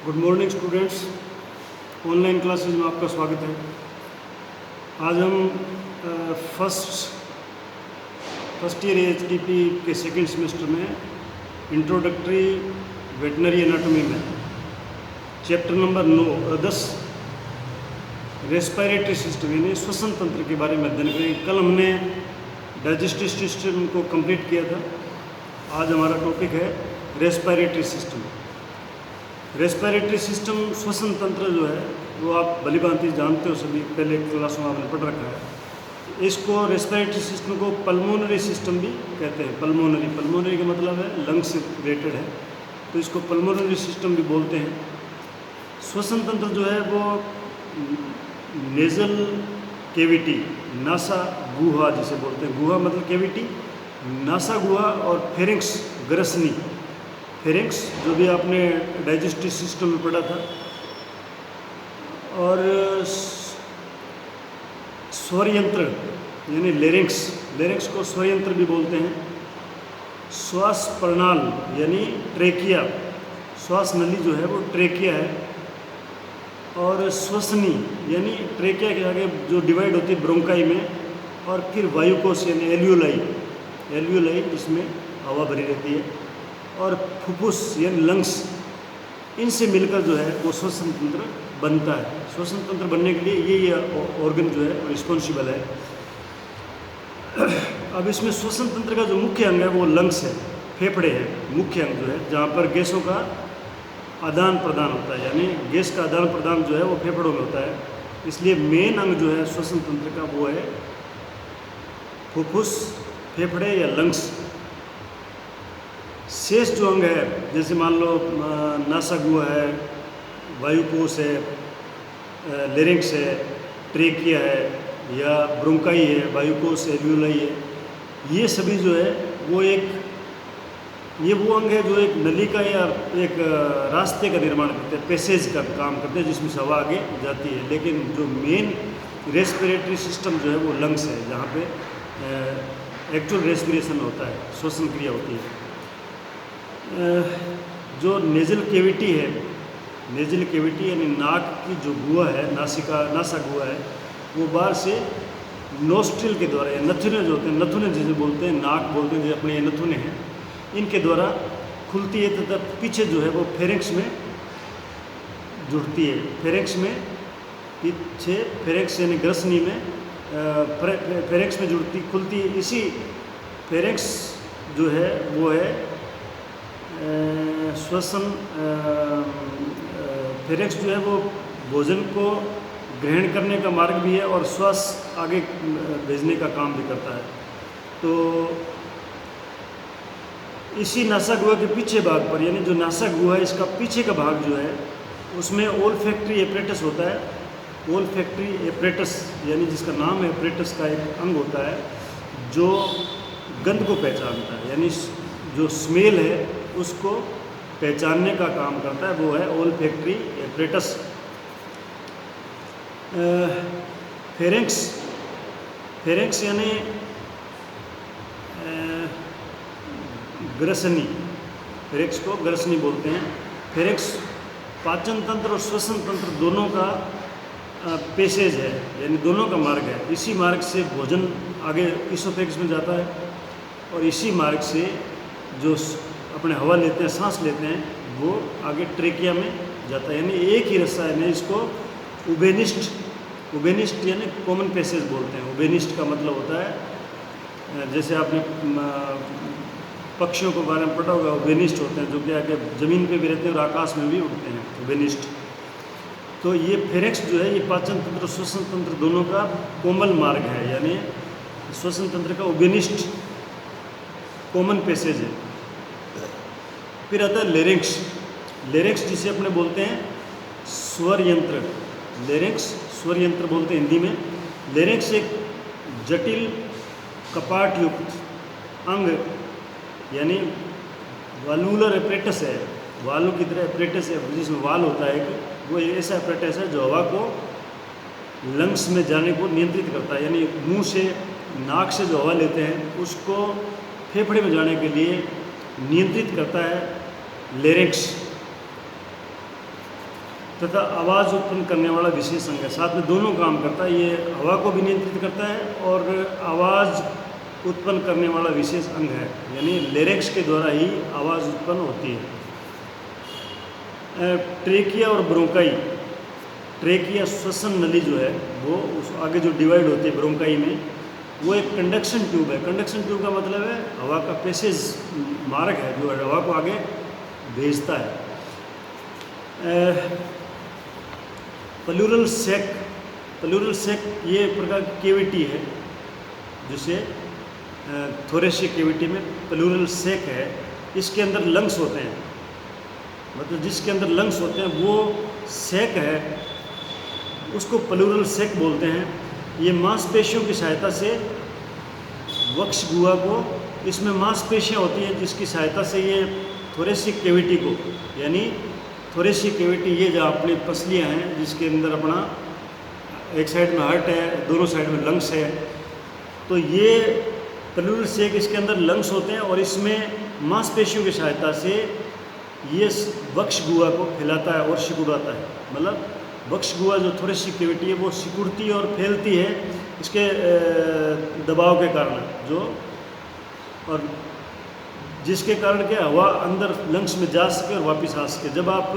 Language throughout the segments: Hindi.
Good morning students. Online classes में आपका स्वागत है। आज हम फर्स्ट ईयर एचटीपी के सेकेंड सेमेस्टर में इंट्रोडक्टरी वेटनरी एनाटॉमी में चैप्टर नंबर 10 रेस्पिरेटरी सिस्टम यानी श्वसन तंत्र के बारे में अध्ययन करेंगे। कल हमने डाइजेस्टिव सिस्टम को कंप्लीट किया था। आज हमारा टॉपिक है रेस्पिरेटरी सिस्टम। रेस्पिरेटरी सिस्टम श्वसन तंत्र जो है वो आप भलीभांति जानते हो, सभी पहले क्लासों में आपने पढ़ रखा है। इसको रेस्पिरेटरी सिस्टम को पल्मोनरी सिस्टम भी कहते हैं। पल्मोनरी का मतलब है लंग्स से रिलेटेड है, तो इसको पल्मोनरी सिस्टम भी बोलते हैं। श्वसन तंत्र जो है वो नेजल कैविटी, नासा गुहा जिसे बोलते हैं, गुहा मतलब कैविटी, नासा गुहा और फेरिंक्स ग्रसनी। फेरिंक्स जो भी आपने डाइजेस्टिव सिस्टम में पढ़ा था, और स्वर यंत्र यानी लेरिंक्स को स्वर यंत्र भी बोलते हैं। श्वास प्रणाल यानी ट्रेकिया, श्वास नली जो है वो ट्रेकिया है। और श्वसनी यानी ट्रेकिया के आगे जो डिवाइड होती है ब्रोंकाई में, और फिर वायुकोश यानी एल्यूलाई जिसमें हवा भरी रहती है, और फुफ्फुस यानी लंग्स, इनसे मिलकर जो है वो श्वसन तंत्र बनता है। श्वसन तंत्र बनने के लिए ये ऑर्गन जो है रिस्पॉन्सिबल है। अब इसमें श्वसन तंत्र का जो मुख्य अंग है वो लंग्स है, फेफड़े है मुख्य अंग जो है, जहाँ पर गैसों का आदान प्रदान होता है, यानी गैस का आदान प्रदान जो है वो फेफड़ों में होता है। इसलिए मेन अंग जो है श्वसन तंत्र का वो है फुफ्फुस, फेफड़े या लंग्स। शेष जो अंग है, जैसे मान लो नासा गुहा है, वायुकोश है, लेरिंक्स है, ट्रेकिया है, या ब्रोंकाई है, वायुकोश एल्यूलाई है, ये सभी जो है वो ये वो अंग है जो एक नली का या एक रास्ते का निर्माण करते हैं, पैसेज का काम करते हैं, जिसमें से हवा आगे जाती है। लेकिन जो मेन रेस्पिरेटरी सिस्टम जो है वो लंग्स है, जहाँ पे एक्चुअल रेस्पिरेशन होता है, श्वसन क्रिया होती है। जो नेजल कैविटी है, नेजल कैविटी यानी नाक की जो गुहा है, नासा गुहा है, वो बाहर से नोस्ट्रिल के द्वारा, या नथुने जो होते हैं, नथुने जिसे बोलते हैं, नाक बोलते हैं, जो अपने ये नथुने हैं, इनके द्वारा खुलती है तथा पीछे जो है वो फेरिंक्स में जुड़ती है। फेरिंक्स में पीछे, फेरिंक्स यानी ग्रसनी में, फेरिंक्स में जुड़ती खुलती है। इसी फेरिंक्स जो है वो है श्वसन, फेरिंक्स जो है वो भोजन को ग्रहण करने का मार्ग भी है और श्वास आगे भेजने का काम भी करता है। तो इसी नासा गुहा के पीछे भाग पर, यानी जो नासा गुहा है इसका पीछे का भाग जो है उसमें ओल्फैक्टरी एपरेटस होता है। ओल्फैक्टरी एपरेटस यानी जिसका नाम है एपरेटस का एक अंग होता है जो गंध को पहचानता है, यानी जो स्मेल है उसको पहचानने का काम करता है, वो है ओल्फैक्टरी एपरेटस। फेरिंक्स यानी ग्रसनी, फेरिंक्स को ग्रसनी बोलते हैं। फेरिंक्स पाचन तंत्र और श्वसन तंत्र दोनों का पैसेज है, यानी दोनों का मार्ग है। इसी मार्ग से भोजन आगे इसोफेगस में जाता है, और इसी मार्ग से जो अपने हवा लेते हैं, सांस लेते हैं, वो आगे ट्रेकिया में जाता है। यानी एक ही रास्ता है। इसको उबेनिस्ट यानी कॉमन पैसेज बोलते हैं। उबेनिस्ट का मतलब होता है, जैसे आपने पक्षियों के बारे में पढ़ा होगा, उबेनिस्ट होते हैं जो क्या है कि ज़मीन पे भी रहते हैं और आकाश में भी उड़ते हैं, उबेनिस्ट। तो ये फेरिंक्स जो है ये पाचन तंत्र श्वसन तंत्र दोनों का कोमल मार्ग है, यानी श्वसन तंत्र का उबेनिस्ट कॉमन पैसेज है। फिर आता है लेरिंक्स जिसे अपने बोलते हैं स्वर यंत्र। लेरिंक्स स्वर यंत्र बोलते हैं हिंदी में। लेरिंक्स एक जटिल कपाट युक्त अंग यानी वाल्वुलर एपरेटस है, वाल्व की तरह एपरेटस है, जिसमें वाल होता है कि वो ऐसा एपरेटस है जो हवा को लंग्स में जाने को नियंत्रित करता है। यानी मुंह से, नाक से जो हवा लेते हैं उसको फेफड़े में जाने के लिए नियंत्रित करता है लेरिंक्स। तथा आवाज़ उत्पन्न करने वाला विशेष अंग है। साथ में दोनों काम करता है, ये हवा को भी नियंत्रित करता है और आवाज़ उत्पन्न करने वाला विशेष अंग है, यानी लेरेक्स के द्वारा ही आवाज़ उत्पन्न होती है। ट्रेकिया और ब्रोंकाई, ट्रेकिया श्वसन नली जो है वो उस आगे जो डिवाइड होती है ब्रोंकाई में, वो एक कंडक्शन ट्यूब है। कंडक्शन ट्यूब का मतलब है हवा का पैसेज मार्ग है जो हवा को आगे भेजता है। प्लूरल सैक, प्लूरल सैक ये एक प्रकार की केविटी है जिसे थोरेसिक केविटी में प्लूरल सैक है। इसके अंदर लंग्स होते हैं, मतलब जिसके अंदर लंग्स होते हैं वो सैक है, उसको प्लूरल सैक बोलते हैं। ये मांसपेशियों की सहायता से वक्ष गुहा को, इसमें मांसपेशियाँ होती हैं जिसकी सहायता से ये थोरेसिक केविटी को, यानी थोरेसिक केविटी ये जो अपनी पसलियाँ हैं जिसके अंदर अपना एक साइड में हार्ट है, दोनों साइड में लंग्स है, तो ये प्लूरल सैक इसके अंदर लंग्स होते हैं और इसमें मांसपेशियों की सहायता से ये वक्ष गुहा को फैलाता है और सिकुड़ाता है। मतलब वक्ष गुहा जो थोरेसिक केविटी है वो सिकुड़ती है और फैलती है इसके दबाव के कारण, जो और जिसके कारण क्या हवा अंदर लंग्स में जा सके और वापस आ सके। जब आप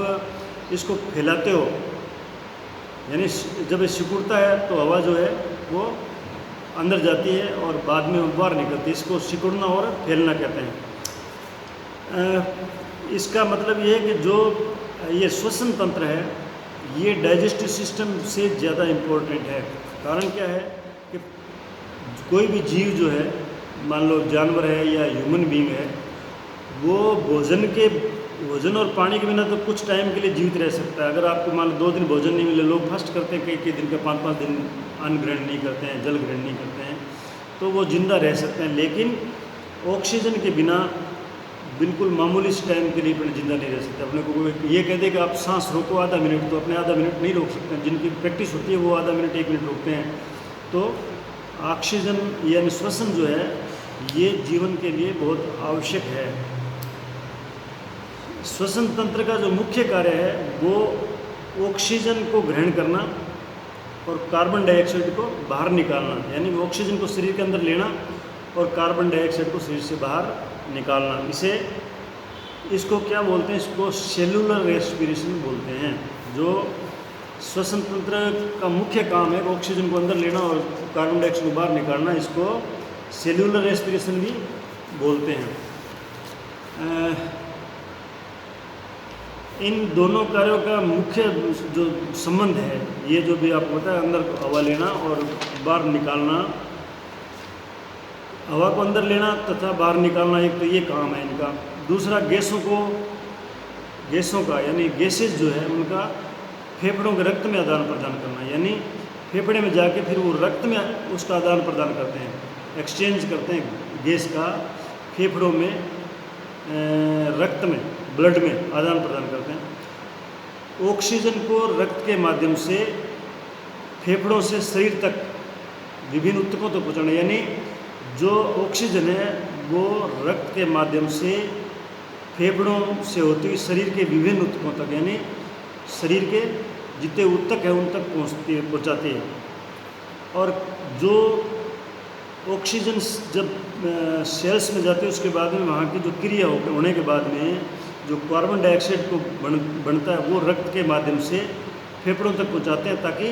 इसको फैलाते हो, यानी जब ये सिकुड़ता है तो हवा जो है वो अंदर जाती है और बाद में बाहर निकलती है, इसको सिकुड़ना और फैलना कहते हैं। इसका मतलब ये है कि जो ये श्वसन तंत्र है ये डाइजेस्टिव सिस्टम से ज़्यादा इम्पोर्टेंट है। कारण क्या है कि कोई भी जीव जो है, मान लो जानवर है या ह्यूमन बीइंग है, वो भोजन और पानी के बिना तो कुछ टाइम के लिए जीवित रह सकता है। अगर आपको मान लो 2 दिन भोजन नहीं मिले, लोग फास्ट करते हैं, कई दिन का 5-5 दिन अन्न ग्रहण नहीं करते हैं, जल ग्रहण नहीं करते हैं, तो वो जिंदा रह सकते हैं। लेकिन ऑक्सीजन के बिना बिल्कुल मामूली से टाइम के लिए अपने जिंदा नहीं रह सकते। अपने को ये कह दे कि आप सांस रोको आधा मिनट, तो अपने आधा मिनट नहीं रोक सकते हैं। जिनकी प्रैक्टिस होती है वो आधा मिनट 1 मिनट रोकते हैं। तो ऑक्सीजन यानी श्वसन जो है ये जीवन के लिए बहुत आवश्यक है। श्वसन तंत्र का जो मुख्य कार्य है वो ऑक्सीजन को ग्रहण करना और कार्बन डाइऑक्साइड को बाहर निकालना, यानी ऑक्सीजन को शरीर के अंदर लेना और कार्बन डाइऑक्साइड को शरीर से बाहर निकालना। इसको क्या बोलते हैं, इसको सेलुलर रेस्पिरेशन बोलते हैं। जो श्वसन तंत्र का मुख्य काम है ऑक्सीजन को अंदर लेना और कार्बन डाइऑक्साइड को बाहर निकालना, इसको सेलुलर रेस्पिरेशन भी बोलते हैं। इन दोनों कार्यों का मुख्य जो संबंध है, ये जो भी आपको पता है, अंदर हवा लेना और बाहर निकालना, हवा को अंदर लेना तथा बाहर निकालना, एक तो ये काम है इनका। दूसरा गैसों का यानी गैसेज जो है उनका फेफड़ों के रक्त में आदान प्रदान करना, यानी फेफड़े में जाके फिर वो रक्त में उसका आदान प्रदान करते हैं, एक्सचेंज करते हैं गैस का, फेफड़ों में रक्त में, ब्लड में आदान प्रदान करते हैं। ऑक्सीजन को रक्त के माध्यम से फेफड़ों से शरीर तक विभिन्न ऊतकों तक पहुँचाना, यानी जो ऑक्सीजन है वो रक्त के माध्यम से फेफड़ों से होती हुई शरीर के विभिन्न ऊतकों तक, यानी शरीर के जितने ऊतक हैं उन तक पहुँचाती है। और जो ऑक्सीजन जब सेल्स में जाती है उसके बाद में वहाँ की जो क्रिया होने के बाद में जो कार्बन डाइऑक्साइड को बनता है वो रक्त के माध्यम से फेफड़ों तक पहुँचाते हैं ताकि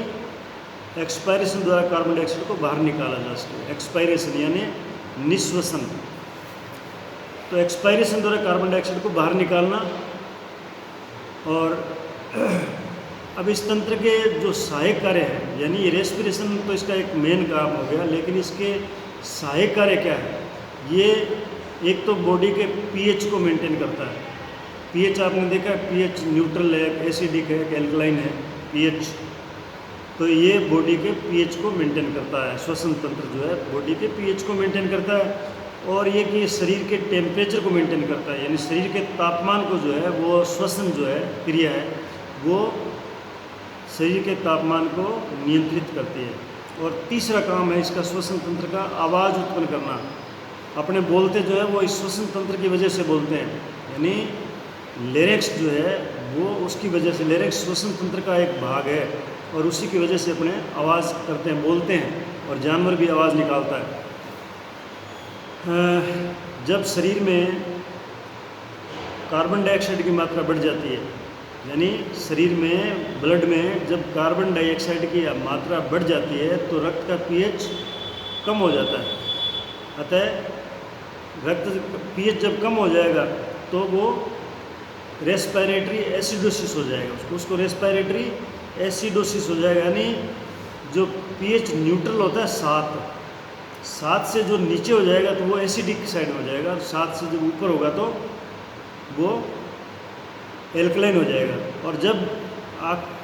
एक्सपायरेशन द्वारा कार्बन डाइऑक्साइड को बाहर निकाला जा सके। एक्सपायरेशन यानी निश्वसन। तो एक्सपायरेशन द्वारा कार्बन डाइऑक्साइड को बाहर निकालना। और अब इस तंत्र के जो सहायक कार्य है, यानी ये रेस्पिरेशन तो इसका एक मेन काम हो गया, लेकिन इसके सहायक कार्य क्या है? ये एक तो बॉडी के पीएच को मेंटेन करता है। पीएच आपने देखा है, पीएच न्यूट्रल है, एसिडिक है, एल्कलाइन है पीएच, तो ये बॉडी के पीएच को मेंटेन करता है। श्वसन तंत्र जो है बॉडी के पीएच को मेंटेन करता है। और ये कि शरीर के टेम्परेचर को मेंटेन करता है, यानी शरीर के तापमान को जो है वो श्वसन जो है क्रिया है वो शरीर के तापमान को नियंत्रित करती है। और तीसरा काम है इसका श्वसन तंत्र का आवाज़ उत्पन्न करना। अपने बोलते जो है वो इस श्वसन तंत्र की वजह से बोलते हैं, यानी लेरेक्स जो है वो उसकी वजह से लेरिक्स श्वसन तंत्र का एक भाग है और उसी की वजह से अपने आवाज़ करते हैं, बोलते हैं, और जानवर भी आवाज़ निकालता है। जब शरीर में कार्बन डाइऑक्साइड की मात्रा बढ़ जाती है, यानी शरीर में ब्लड में जब कार्बन डाइऑक्साइड की मात्रा बढ़ जाती है तो रक्त का पीएच कम हो जाता है। अतः रक्त पीएच जब कम हो जाएगा तो वो रेस्पिरेटरी एसिडोसिस हो जाएगा, उसको रेस्पिरेटरी एसिडोसिस हो जाएगा, यानी जो पीएच न्यूट्रल होता है 7 से जो नीचे हो जाएगा तो वो एसिडिक साइड में हो जाएगा, और 7 से जब ऊपर होगा तो वो एल्कलाइन हो जाएगा। और जब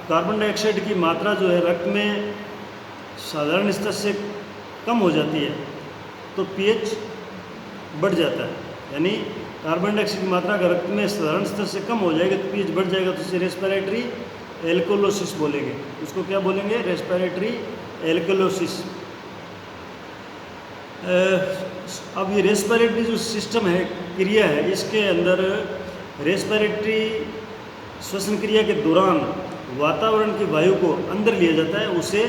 कार्बन डाइऑक्साइड की मात्रा जो है रक्त में साधारण स्तर से कम हो जाती है तो पीएच बढ़ जाता है, यानी कार्बन डाइऑक्साइड की मात्रा अगर रक्त में साधारण स्तर से कम हो जाएगी तो पीएच बढ़ जाएगा, तो उसे रेस्पिरेटरी एल्कोलोसिस बोलेंगे। उसको क्या बोलेंगे? Respiratory alkalosis. अब ये रेस्पिरेटरी जो सिस्टम है, क्रिया है, इसके अंदर रेस्पिरेटरी श्वसन क्रिया के दौरान वातावरण की वायु को अंदर लिया जाता है। उसे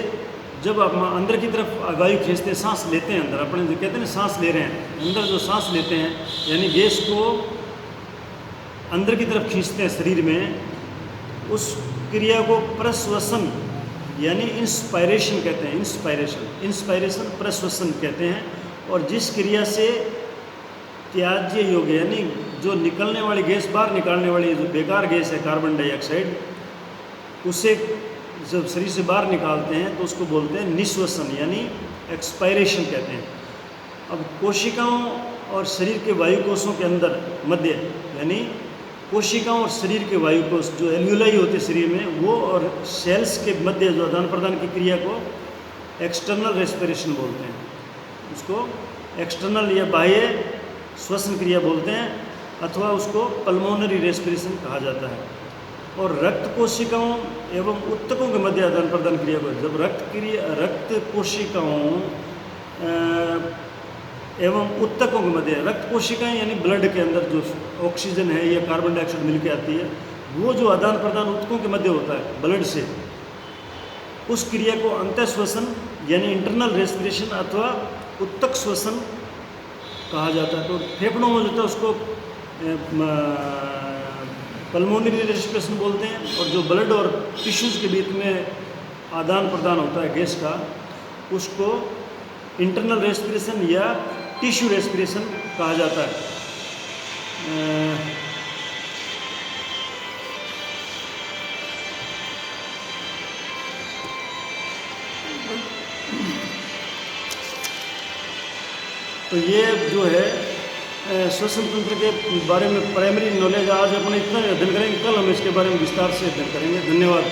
जब आप अंदर की तरफ वायु खींचते हैं, सांस लेते हैं अंदर, अपने जो कहते हैं ना सांस ले रहे हैं, अंदर जो सांस लेते हैं यानी गैस को अंदर की तरफ खींचते हैं शरीर में, उस क्रिया को प्रश्वसन यानी इंस्पायरेशन कहते हैं। इंस्पायरेशन प्रश्वसन कहते हैं। और जिस क्रिया से त्याज्य योग्य यानी जो निकलने वाली गैस, बाहर निकालने वाली जो बेकार गैस है कार्बन डाइऑक्साइड, उसे जब शरीर से बाहर निकालते हैं तो उसको बोलते हैं निश्वसन यानी एक्सपायरेशन कहते हैं। अब कोशिकाओं और शरीर के वायु कोषों के अंदर मध्य यानी कोशिकाओं और शरीर के वायु कोष जो एल्यूलाई होते हैं शरीर में, वो और सेल्स के मध्य जो आदान प्रदान की क्रिया को एक्सटर्नल रेस्पिरेशन बोलते हैं। उसको एक्सटर्नल या बाह्य श्वसन क्रिया बोलते हैं, अथवा उसको पल्मोनरी रेस्पिरेशन कहा जाता है। और रक्त कोशिकाओं एवं उत्तकों के मध्य आदान प्रदान क्रिया को, जब रक्त कोशिकाओं एवं उत्तकों के मध्य, रक्त कोशिकाएं यानी ब्लड के अंदर जो ऑक्सीजन है या कार्बन डाइऑक्साइड मिलकर आती है, वो जो आदान प्रदान उत्तकों के मध्य होता है ब्लड से, उस क्रिया को अंतःश्वसन यानी इंटरनल रेस्पिरेशन अथवा उत्तक श्वसन कहा जाता है। तो फेफड़ों में जो होता है उसको पल्मोनरी रेस्पिरेशन बोलते हैं, और जो ब्लड और टिश्यूज़ के बीच में आदान प्रदान होता है गैस का, उसको इंटरनल रेस्पिरेशन या टिश्यू रेस्पिरेशन कहा जाता है। तो ये जो है श्वसन तंत्र के बारे में प्राइमरी नॉलेज आज अपने इतना अध्ययन करेंगे, कल हम इसके बारे में विस्तार से अध्ययन करेंगे। धन्यवाद।